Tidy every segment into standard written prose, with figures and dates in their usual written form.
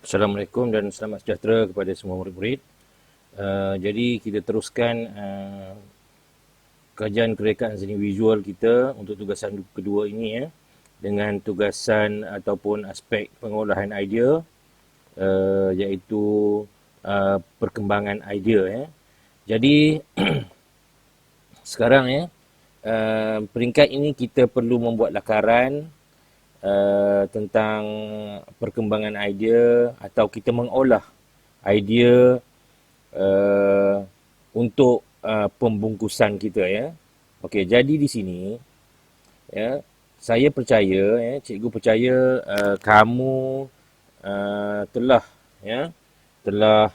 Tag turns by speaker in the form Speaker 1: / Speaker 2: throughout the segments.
Speaker 1: Assalamualaikum dan selamat sejahtera kepada semua murid-murid. Jadi kita teruskan kajian kerekaan seni visual kita untuk tugasan kedua ini ya, dengan tugasan ataupun aspek pengolahan idea, iaitu perkembangan idea ya. Jadi sekarang ya, peringkat ini kita perlu membuat lakaran tentang perkembangan idea atau kita mengolah idea untuk pembungkusan kita ya. Okey, jadi di sini ya, saya percaya ya, cikgu percaya kamu telah ya, telah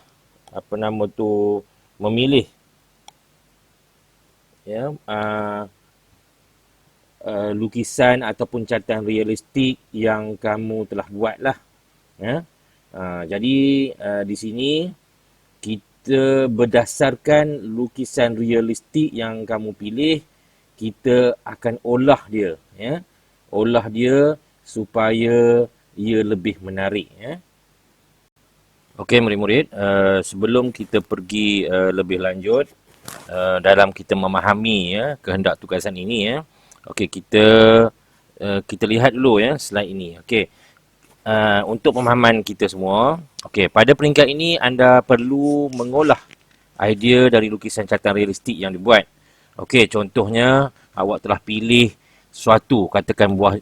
Speaker 1: memilih ya lukisan ataupun catatan realistik yang kamu telah buat lah ya. Jadi di sini kita berdasarkan lukisan realistik yang kamu pilih, kita akan olah dia ya. Olah dia supaya ia lebih menarik ya. Okey murid-murid, sebelum kita pergi lebih lanjut dalam kita memahami ya kehendak tugasan ini ya. Okey, kita lihat dulu ya slide ini. Okey. Untuk pemahaman kita semua, okey, pada peringkat ini anda perlu mengolah idea dari lukisan catatan realistik yang dibuat. Okey, contohnya awak telah pilih suatu, katakan buah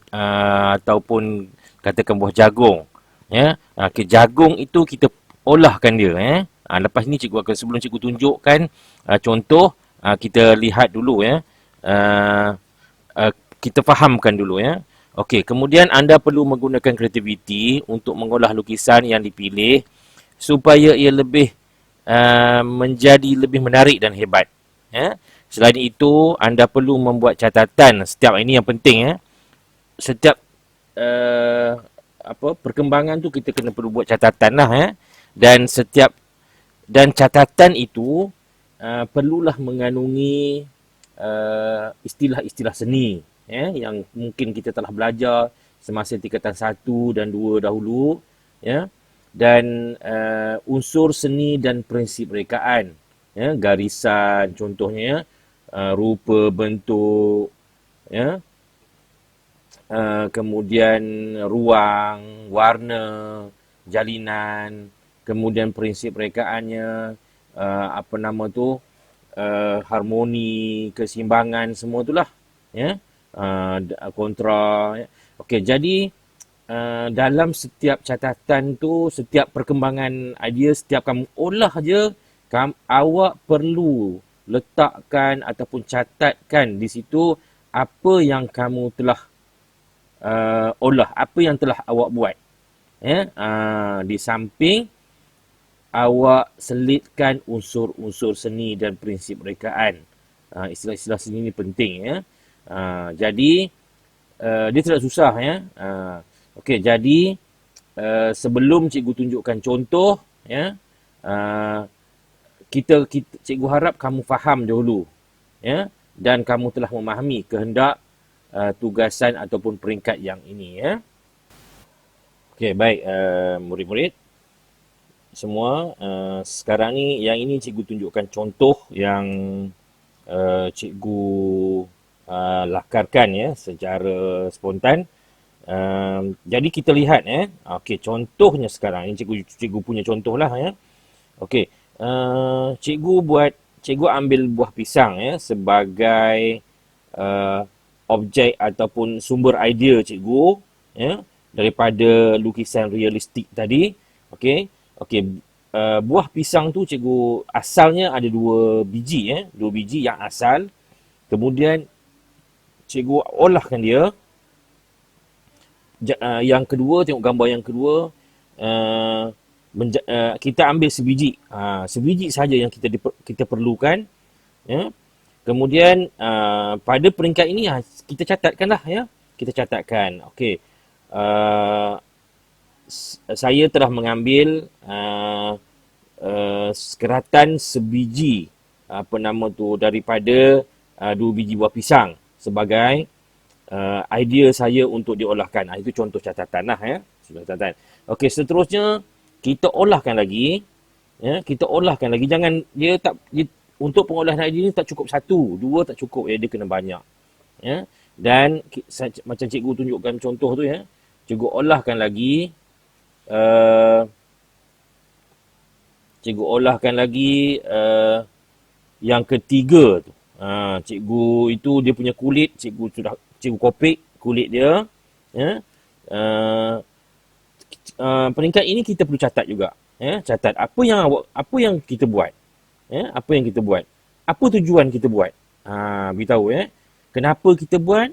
Speaker 1: ataupun katakan buah jagung. Ya, okey, jagung itu kita olahkan dia ya. Lepas ni cikgu akan, sebelum cikgu tunjukkan contoh, kita lihat dulu ya. Kita fahamkan dulu ya. Okey, kemudian anda perlu menggunakan kreativiti untuk mengolah lukisan yang dipilih supaya ia lebih menjadi lebih menarik dan hebat. Ya. Selain itu, anda perlu membuat catatan setiap, ini yang penting ya. Setiap perkembangan tu kita kena perlu buat catatan lah ya. Dan catatan itu perlulah mengandungi istilah-istilah seni ya, yang mungkin kita telah belajar semasa tingkatan 1 dan 2 dahulu ya, dan unsur seni dan prinsip rekaan ya, garisan contohnya rupa bentuk ya, kemudian ruang, warna, jalinan, kemudian prinsip rekaannya, harmoni, keseimbangan, semua itulah ya. Kontra ya. Okey, jadi dalam setiap catatan tu, setiap perkembangan idea, setiap kamu olah je, awak perlu letakkan ataupun catatkan di situ apa yang kamu telah olah, apa yang telah awak buat ya. Di samping awak selitkan unsur-unsur seni dan prinsip rekaan. Istilah-istilah seni ni penting ya. Jadi dia tidak susah ya. Okey, jadi sebelum cikgu tunjukkan contoh ya, cikgu harap kamu faham dahulu ya, dan kamu telah memahami kehendak tugasan ataupun peringkat yang ini ya. Okey, baik murid-murid semua, sekarang ni yang ini cikgu tunjukkan contoh yang cikgu lakarkan ya secara spontan. Jadi kita lihat ya. Okey, contohnya sekarang ini cikgu punya contoh lah ya. Okey, cikgu ambil buah pisang ya sebagai objek ataupun sumber idea cikgu ya, daripada lukisan realistik tadi. Okey. Buah pisang tu cikgu asalnya ada 2 biji ya, 2 biji yang asal. Kemudian cikgu olahkan dia. Yang kedua, tengok gambar yang kedua, kita ambil sebiji. Sebiji saja yang kita perlukan ya. Kemudian pada peringkat ini kita catatkanlah ya. Kita catatkan. Okey. Saya telah mengambil sekeratan sebiji daripada 2 biji buah pisang sebagai idea saya untuk diolahkan. Itu contoh catatan lah ya. Catatan. Okey, seterusnya kita olahkan lagi, ya, kita olahkan lagi. Jangan untuk pengolahan idea ni tak cukup satu, dua tak cukup, ya, dia kena banyak. Ya. Dan macam cikgu tunjukkan contoh tu, ya, cikgu olahkan lagi, cikgu olahkan lagi yang ketiga tu. Cikgu itu dia punya kulit, cikgu kopik kulit dia, ya. Peringkat ini kita perlu catat juga, ya. Catat apa yang kita buat, ya, apa yang kita buat, apa tujuan kita buat, beritahu, ya, kenapa kita buat,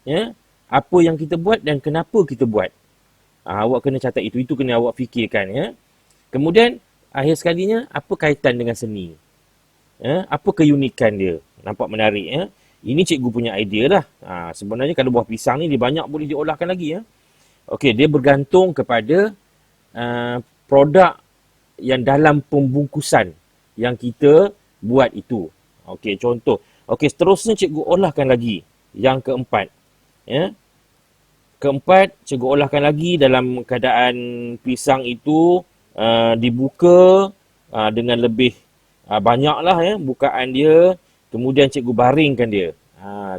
Speaker 1: ya, apa yang kita buat dan kenapa kita buat. Awak kena catat itu kena awak fikirkan, ya. Kemudian akhir sekalinya, apa kaitan dengan seni, ya, apa keunikan dia, nampak menarik, ya. Ini cikgu punya idea lah. Sebenarnya kalau buah pisang ni dia banyak boleh diolahkan lagi, ya. Okey, dia bergantung kepada produk yang dalam pembungkusan yang kita buat itu. Okey, contoh. Okey, seterusnya cikgu olahkan lagi yang keempat, ya. Keempat, cikgu olahkan lagi dalam keadaan pisang itu dibuka dengan lebih banyaklah, ya, bukaan dia. Kemudian cikgu baringkan dia.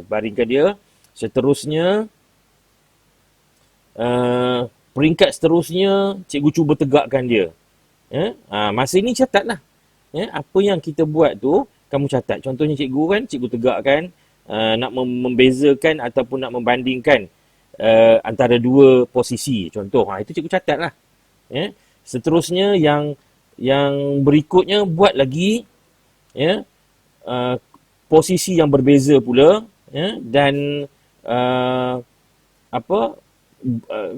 Speaker 1: Baringkan dia. Seterusnya, peringkat seterusnya, cikgu cuba tegakkan dia. Ya? Masa ini catatlah. Ya? Apa yang kita buat tu, kamu catat. Contohnya cikgu kan, cikgu tegakkan, nak membezakan ataupun nak membandingkan antara dua posisi. Contoh, itu cikgu catatlah. Ya? Seterusnya, yang berikutnya, buat lagi, ya, posisi yang berbeza pula, ya, dan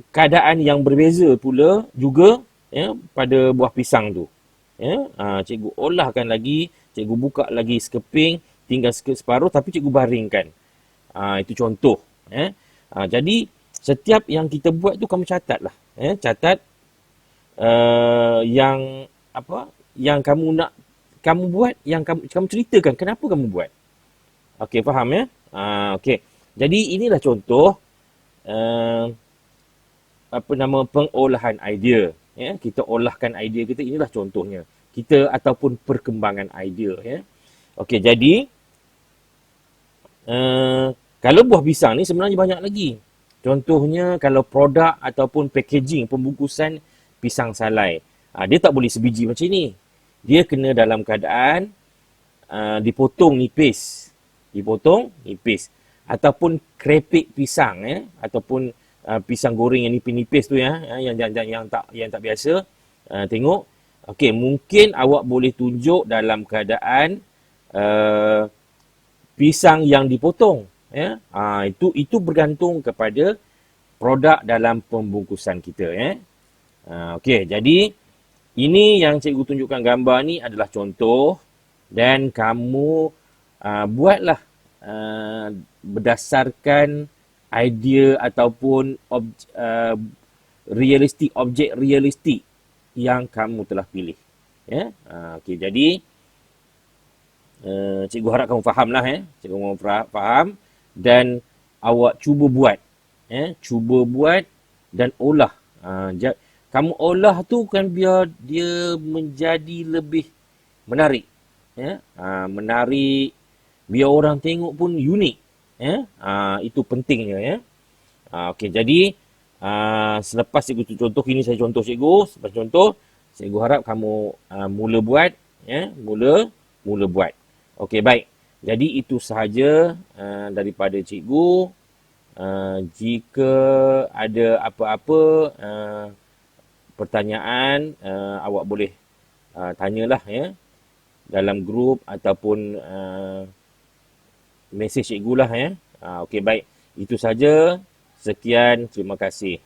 Speaker 1: keadaan yang berbeza pula juga, ya, pada buah pisang tu. Ya, cikgu olahkan lagi, cikgu buka lagi sekeping, tinggal separuh tapi cikgu baringkan. Itu contoh, ya. Jadi setiap yang kita buat tu kamu catatlah, ya, catat yang kamu nak kamu buat, yang kamu ceritakan kenapa kamu buat. Okey, faham, ya? Okey. Jadi inilah contoh pengolahan idea, ya. Kita olahkan idea kita, inilah contohnya. Kita ataupun perkembangan idea, ya. Okey, jadi kalau buah pisang ni sebenarnya banyak lagi. Contohnya kalau produk ataupun packaging pembungkusan pisang salai. Dia tak boleh sebiji macam ni. Dia kena dalam keadaan dipotong nipis. Dipotong nipis. Ataupun krepek pisang, ya. Ataupun pisang goreng yang nipis-nipis tu, ya. Yang tak biasa. Tengok. Okey, mungkin awak boleh tunjuk dalam keadaan pisang yang dipotong, ya. Itu bergantung kepada produk dalam pembungkusan kita, ya. Okey, jadi ini yang cikgu tunjukkan gambar ni adalah contoh, dan kamu buatlah berdasarkan idea ataupun objek realistik yang kamu telah pilih, ya. Okey, jadi cikgu harap kamu fahamlah, ya. Cikgu mahu faham dan awak cuba buat, ya. Cuba buat dan olah. Kamu olah tu kan biar dia menjadi lebih menarik, ya. Menarik, biar orang tengok pun unik, ya. Itu pentingnya, ya. Okey, jadi selepas cikgu contoh, ini saya contoh cikgu, selepas contoh, cikgu harap kamu mula buat, ya. Mula buat. Okey, baik. Jadi itu sahaja daripada cikgu. Jika ada apa-apa pertanyaan, awak boleh tanyalah, ya, dalam grup ataupun mesej cikgu lah, ya. Okey, baik. Itu saja. Sekian. Terima kasih.